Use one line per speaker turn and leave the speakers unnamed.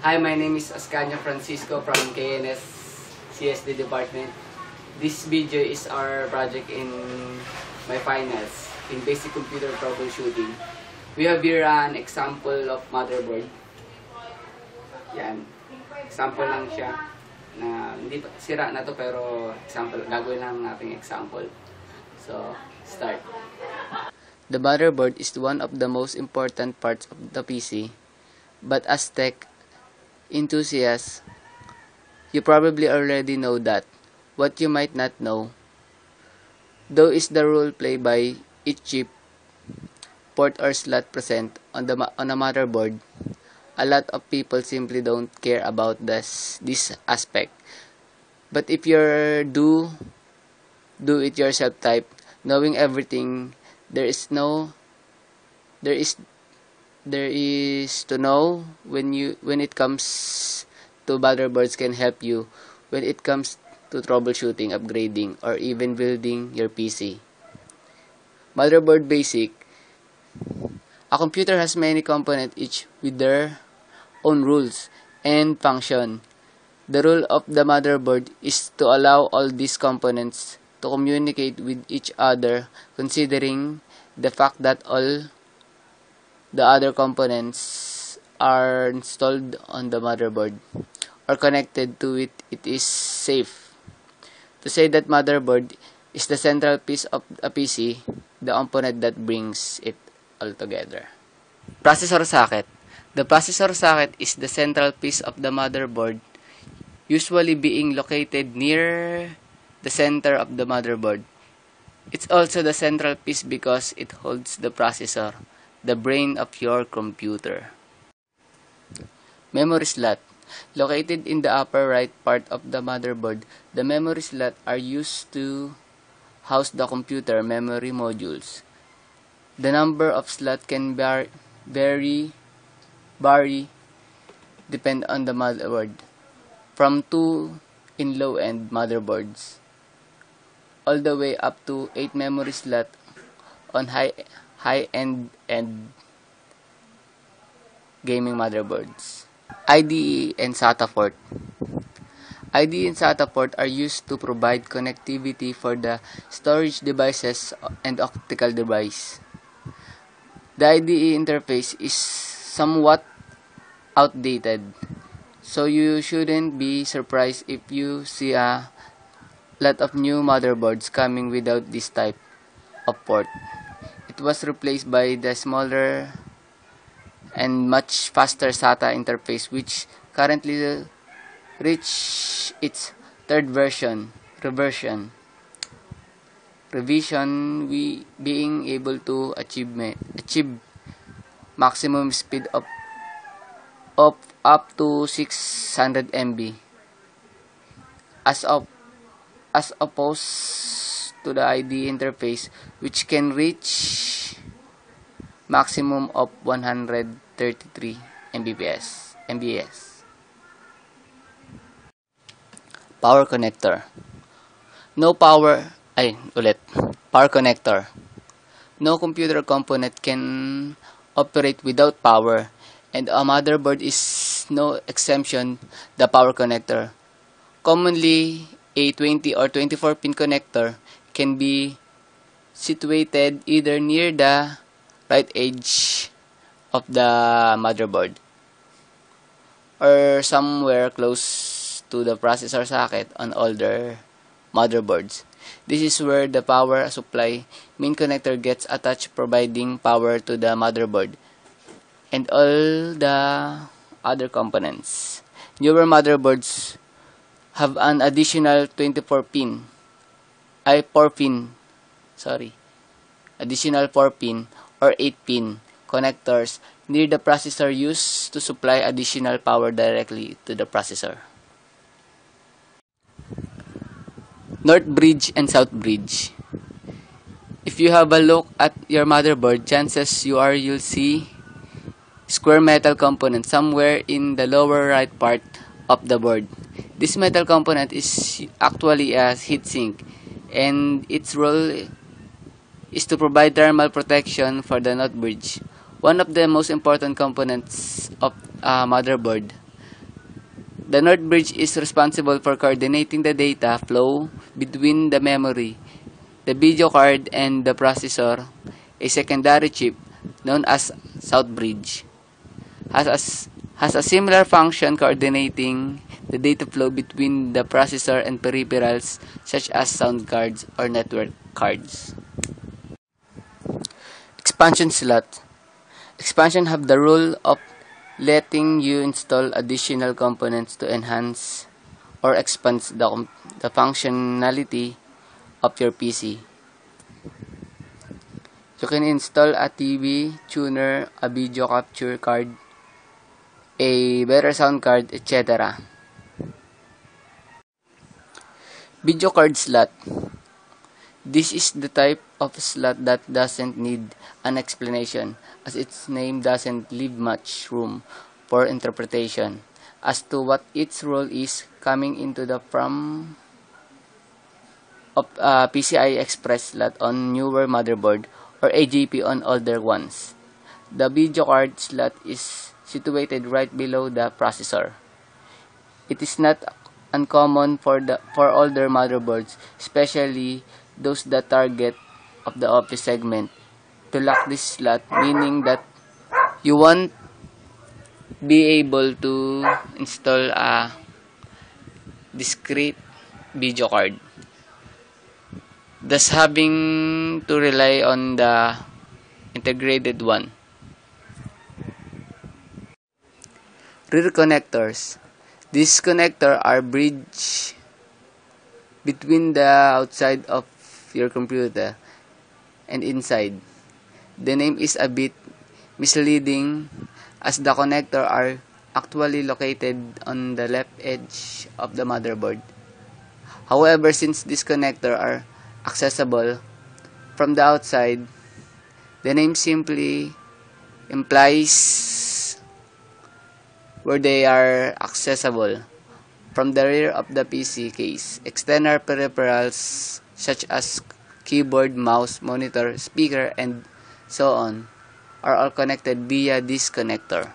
Hi, my name is Ascaño Francisco from KNS CSD department. This video is our project in my finals in basic computer troubleshooting. We have here an example of motherboard. Yan. Example lang siya na hindi sira na to pero example gagawin lang nating example. So, start.
The motherboard is one of the most important parts of the PC, but as tech enthusiasts, you probably already know that. What you might not know, though, is the role played by each chip, port or slot present on a motherboard. A lot of people simply don't care about this aspect. But if you're do it yourself type, knowing everything there is to know when it comes to motherboards can help you when it comes to troubleshooting, upgrading, or even building your PC. Motherboard basic. A computer has many components, each with their own rules and function. The role of the motherboard is to allow all these components to communicate with each other, considering the fact that all the other components are installed on the motherboard or connected to it. It is safe to say that motherboard is the central piece of a PC, the component that brings it all together. Processor socket. The processor socket is the central piece of the motherboard, usually being located near the center of the motherboard. It's also the central piece because it holds the processor, the brain of your computer. Memory slot. Located in the upper right part of the motherboard, the memory slots are used to house the computer memory modules. The number of slots can vary depend on the motherboard, from 2 in low-end motherboards all the way up to 8 memory slots on high-end and gaming motherboards. IDE and SATA port. IDE and SATA port are used to provide connectivity for the storage devices and optical device. The IDE interface is somewhat outdated, so you shouldn't be surprised if you see a lot of new motherboards coming without this type of port. It was replaced by the smaller and much faster SATA interface, which currently reached its third revision, being able to achieve maximum speed of up to 600 MB as opposed to the IDE interface, which can reach maximum of 133 MBs. Power connector. Power connector. No computer component can operate without power, and a motherboard is no exemption. The power connector, commonly a 20 or 24 pin connector, can be situated either near the right edge of the motherboard or somewhere close to the processor socket on older motherboards. This is where the power supply main connector gets attached, providing power to the motherboard and all the other components. Newer motherboards have an additional 4 pin or 8 pin connectors near the processor used to supply additional power directly to the processor. North bridge and south bridge. If you have a look at your motherboard, chances you'll see square metal component somewhere in the lower right part of the board. This metal component is actually a heatsink, and its role is to provide thermal protection for the north bridge. One of the most important components of a motherboard. The North Bridge is responsible for coordinating the data flow between the memory, the video card, and the processor. A secondary chip, known as South Bridge, has a similar function coordinating the data flow between the processor and peripherals such as sound cards or network cards. Expansion slot. Expansion have the role of letting you install additional components to enhance or expand the functionality of your PC. You can install a TV tuner, a video capture card, a better sound card, etc. Video card slot. This is the type of slot that doesn't need an explanation, as its name doesn't leave much room for interpretation as to what its role is coming into the from of PCI Express slot on newer motherboard or AGP on older ones. The video card slot is situated right below the processor. It is not uncommon for older motherboards, especially those that target of the office segment, to lock this slot, meaning that you won't be able to install a discrete video card, thus having to rely on the integrated one. Rear connectors. These connectors are bridge between the outside of your computer and inside. The name is a bit misleading as the connectors are actually located on the left edge of the motherboard. However, since these connectors are accessible from the outside, the name simply implies where they are accessible. From the rear of the PC case, external peripherals such as keyboard, mouse, monitor, speaker, and so on are all connected via this connector.